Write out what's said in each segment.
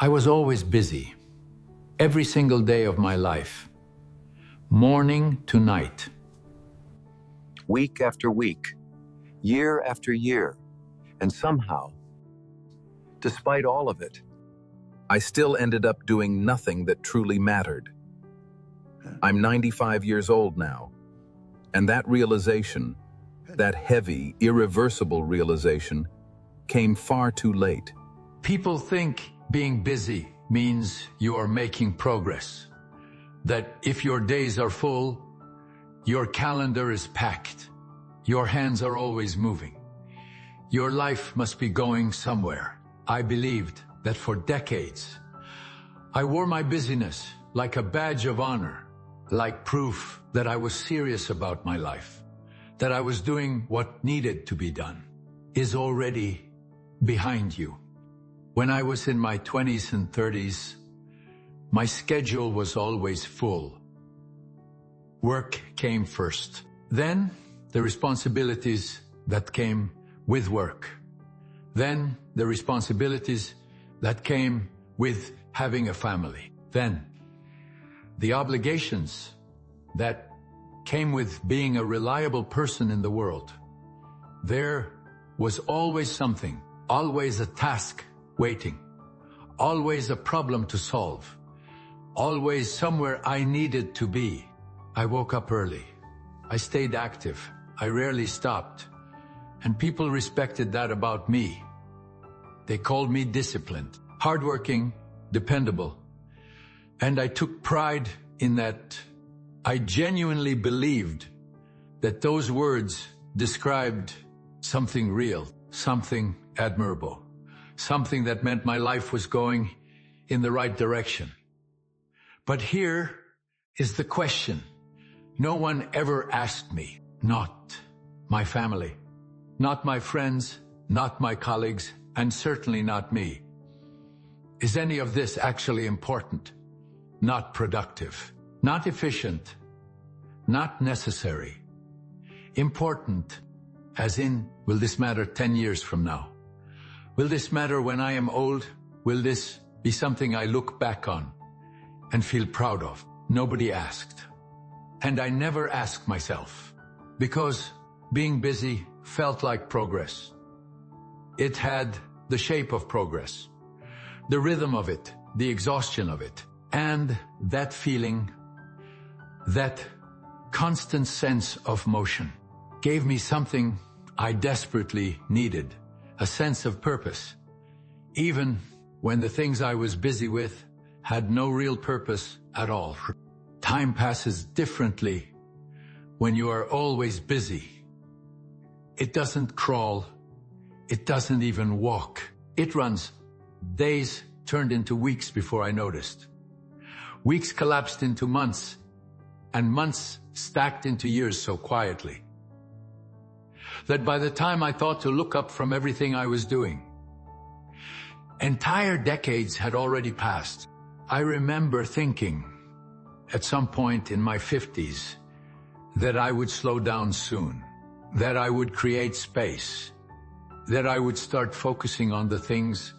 I was always busy, every single day of my life, morning to night. Week after week, year after year, and somehow, despite all of it, I still ended up doing nothing that truly mattered. I'm 95 years old now, and that realization, that heavy, irreversible realization, came far too late. People think being busy means you are making progress, that if your days are full, your calendar is packed, your hands are always moving. Your life must be going somewhere. I believed that for decades, I wore my busyness like a badge of honor, like proof that I was serious about my life, that I was doing what needed to be done, is already behind you. When I was in my 20s and 30s, my schedule was always full. Work came first. Then the responsibilities that came with work. Then the responsibilities that came with having a family. Then the obligations that came with being a reliable person in the world. There was always something, always a task waiting, always a problem to solve, always somewhere I needed to be. I woke up early. I stayed active. I rarely stopped. And people respected that about me. They called me disciplined, hardworking, dependable. And I took pride in that. I genuinely believed that those words described something real, something admirable, something that meant my life was going in the right direction. But here is the question. No one ever asked me, not my family, not my friends, not my colleagues, and certainly not me. Is any of this actually important? Not productive, not efficient, not necessary. Important, as in, will this matter 10 years from now? Will this matter when I am old? Will this be something I look back on and feel proud of? Nobody asked. And I never asked myself, because being busy felt like progress. It had the shape of progress, the rhythm of it, the exhaustion of it, and that feeling, that constant sense of motion gave me something I desperately needed, a sense of purpose, even when the things I was busy with had no real purpose at all. Time passes differently when you are always busy. It doesn't crawl. It doesn't even walk. It runs. Days turned into weeks before I noticed. Weeks collapsed into months, and months stacked into years so quietly that by the time I thought to look up from everything I was doing, entire decades had already passed. I remember thinking at some point in my 50s that I would slow down soon, that I would create space, that I would start focusing on the things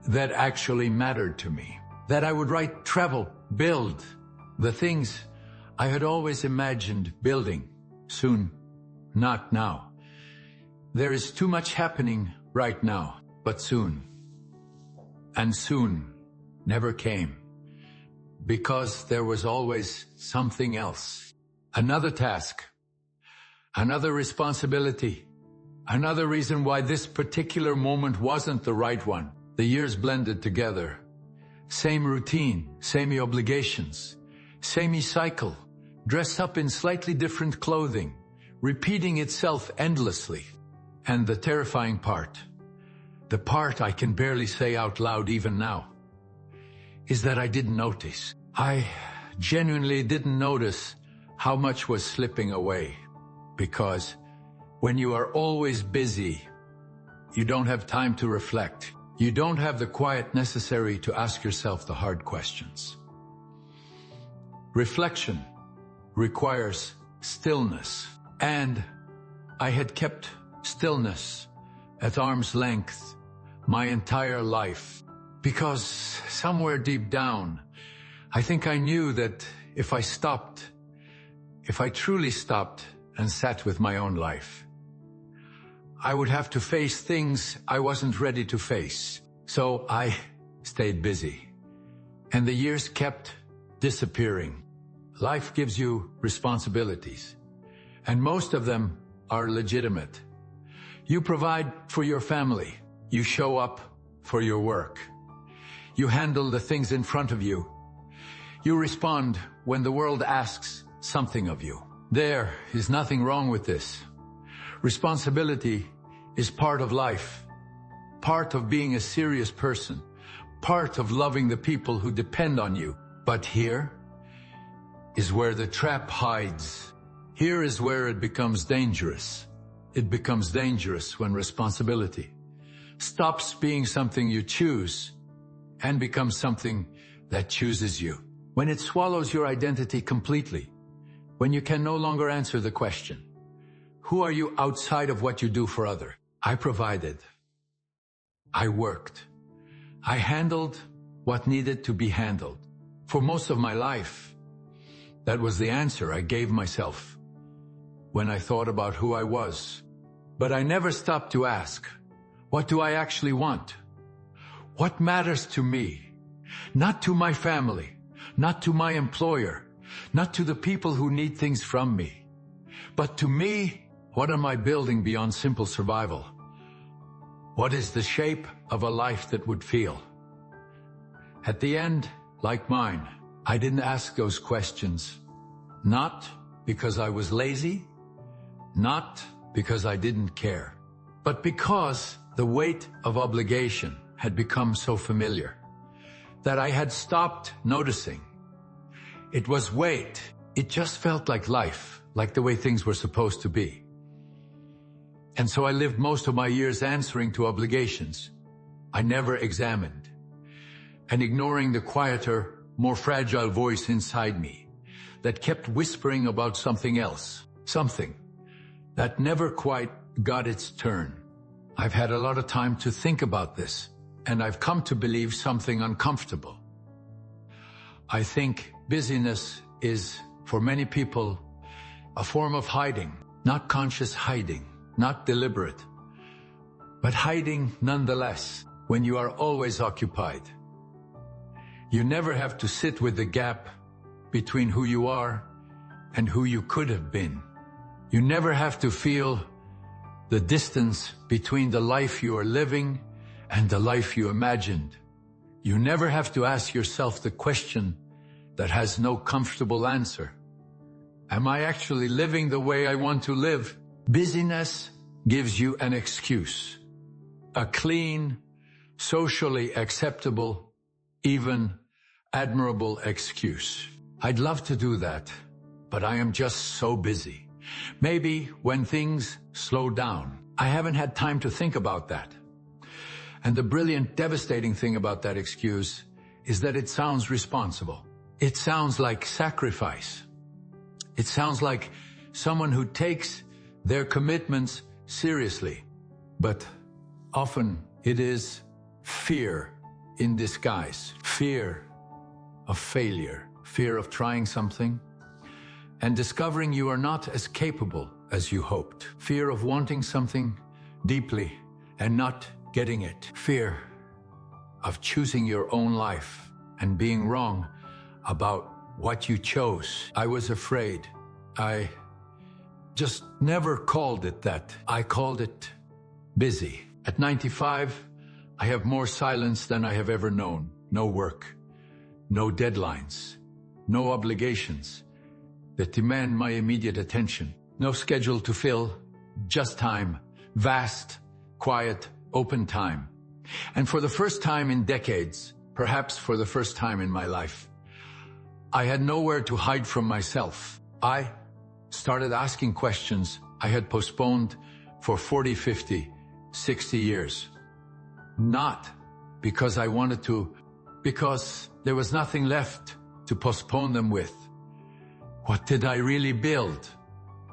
that actually mattered to me, that I would write, travel, build the things I had always imagined building. Soon, not now. There is too much happening right now, but soon. And soon never came, because there was always something else. Another task, another responsibility, another reason why this particular moment wasn't the right one. The years blended together. Same routine, same obligations, same cycle, dressed up in slightly different clothing, repeating itself endlessly. And the terrifying part, the part I can barely say out loud even now, is that I didn't notice. I genuinely didn't notice how much was slipping away. Because when you are always busy, you don't have time to reflect. You don't have the quiet necessary to ask yourself the hard questions. Reflection requires stillness, and I had kept stillness at arm's length my entire life Because somewhere deep down, I think I knew that if I truly stopped and sat with my own life, I would have to face things I wasn't ready to face. So I stayed busy. And the years kept disappearing. Life gives you responsibilities, and most of them are legitimate. You provide for your family. You show up for your work. You handle the things in front of you. You respond when the world asks something of you. There is nothing wrong with this. Responsibility is part of life, part of being a serious person, part of loving the people who depend on you. But here is where the trap hides. Here is where it becomes dangerous. It becomes dangerous when responsibility stops being something you choose and becomes something that chooses you. When it swallows your identity completely, when you can no longer answer the question, who are you outside of what you do for others? I provided. I worked. I handled what needed to be handled. For most of my life, that was the answer I gave myself when I thought about who I was. But I never stopped to ask, what do I actually want? What matters to me? Not to my family, not to my employer, not to the people who need things from me, but to me. What am I building beyond simple survival? What is the shape of a life that would feel? At the end, like mine, I didn't ask those questions, not because I was lazy, not because I didn't care, but because the weight of obligation had become so familiar that I had stopped noticing. It was weight. It just felt like life, like the way things were supposed to be. And so I lived most of my years answering to obligations I never examined, and ignoring the quieter, more fragile voice inside me that kept whispering about something else, something that never quite got its turn. I've had a lot of time to think about this, and I've come to believe something uncomfortable. I think busyness is, for many people, a form of hiding, not conscious hiding, not deliberate, but hiding nonetheless when you are always occupied. You never have to sit with the gap between who you are and who you could have been. You never have to feel the distance between the life you are living and the life you imagined. You never have to ask yourself the question that has no comfortable answer. Am I actually living the way I want to live? Busyness gives you an excuse, a clean, socially acceptable, even admirable excuse. I'd love to do that, but I am just so busy. Maybe when things slow down, I haven't had time to think about that. And the brilliant, devastating thing about that excuse is that it sounds responsible. It sounds like sacrifice. It sounds like someone who takes their commitments seriously. But often it is fear in disguise. Fear of failure. Fear of trying something and discovering you are not as capable as you hoped. Fear of wanting something deeply and not getting it. Fear of choosing your own life and being wrong about what you chose. I was afraid. I just never called it that. I called it busy. At 95, I have more silence than I have ever known. No work, no deadlines, no obligations that demand my immediate attention. No schedule to fill, just time, vast, quiet, open time. And for the first time in decades, perhaps for the first time in my life, I had nowhere to hide from myself. I started asking questions I had postponed for 40, 50, 60 years. Not because I wanted to, because there was nothing left to postpone them with. What did I really build?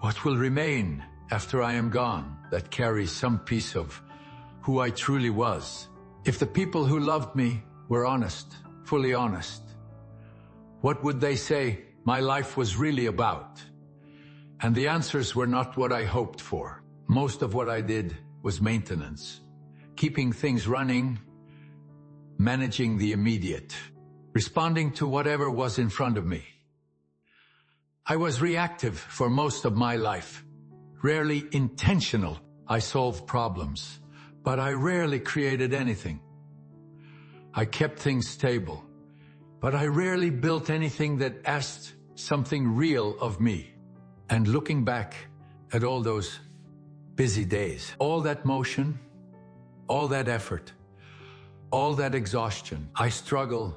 What will remain after I am gone that carries some piece of who I truly was? If the people who loved me were honest, fully honest. What would they say my life was really about? And the answers were not what I hoped for. Most of what I did was maintenance, keeping things running, managing the immediate, responding to whatever was in front of me. I was reactive for most of my life, rarely intentional. I solved problems, but I rarely created anything. I kept things stable, but I rarely built anything that asked something real of me. And looking back at all those busy days, all that motion, all that effort, all that exhaustion, I struggle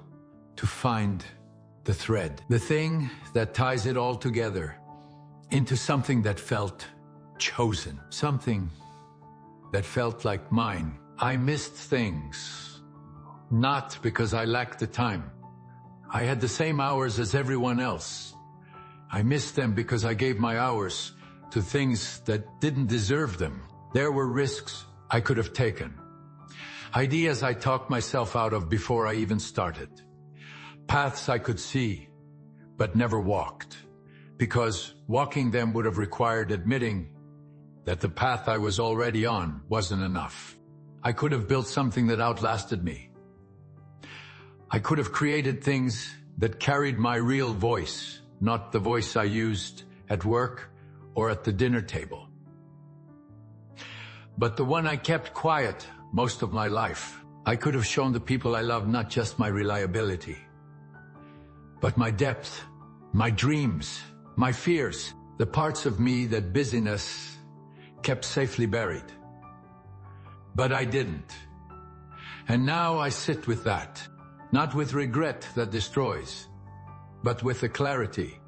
to find the thread, the thing that ties it all together into something that felt chosen, something that felt like mine. I missed things, not because I lacked the time. I had the same hours as everyone else. I missed them because I gave my hours to things that didn't deserve them. There were risks I could have taken, ideas I talked myself out of before I even started, paths I could see but never walked, because walking them would have required admitting that the path I was already on wasn't enough. I could have built something that outlasted me. I could have created things that carried my real voice, not the voice I used at work or at the dinner table, but the one I kept quiet most of my life. I could have shown the people I love not just my reliability, but my depth, my dreams, my fears, the parts of me that busyness kept safely buried. But I didn't. And now I sit with that, not with regret that destroys, but with the clarity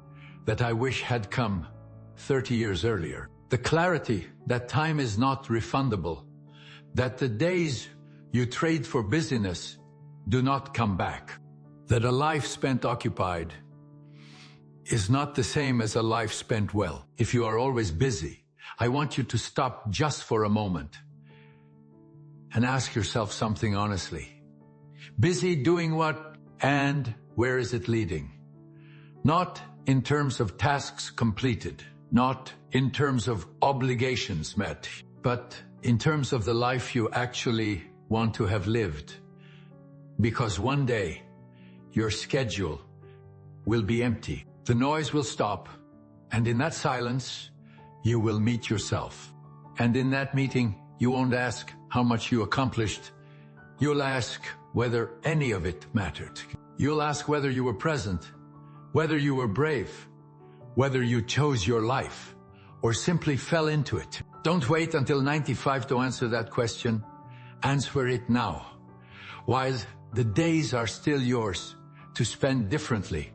that I wish had come 30 years earlier. The clarity that time is not refundable, that the days you trade for busyness do not come back, that a life spent occupied is not the same as a life spent well. If you are always busy, I want you to stop just for a moment and ask yourself something honestly. Busy doing what and where is it leading? Not in terms of tasks completed, not in terms of obligations met, but in terms of the life you actually want to have lived. Because one day, your schedule will be empty. The noise will stop, and in that silence, you will meet yourself. And in that meeting, you won't ask how much you accomplished. You'll ask whether any of it mattered. You'll ask whether you were present, whether you were brave, whether you chose your life, or simply fell into it. Don't wait until 95 to answer that question. Answer it now, while the days are still yours to spend differently.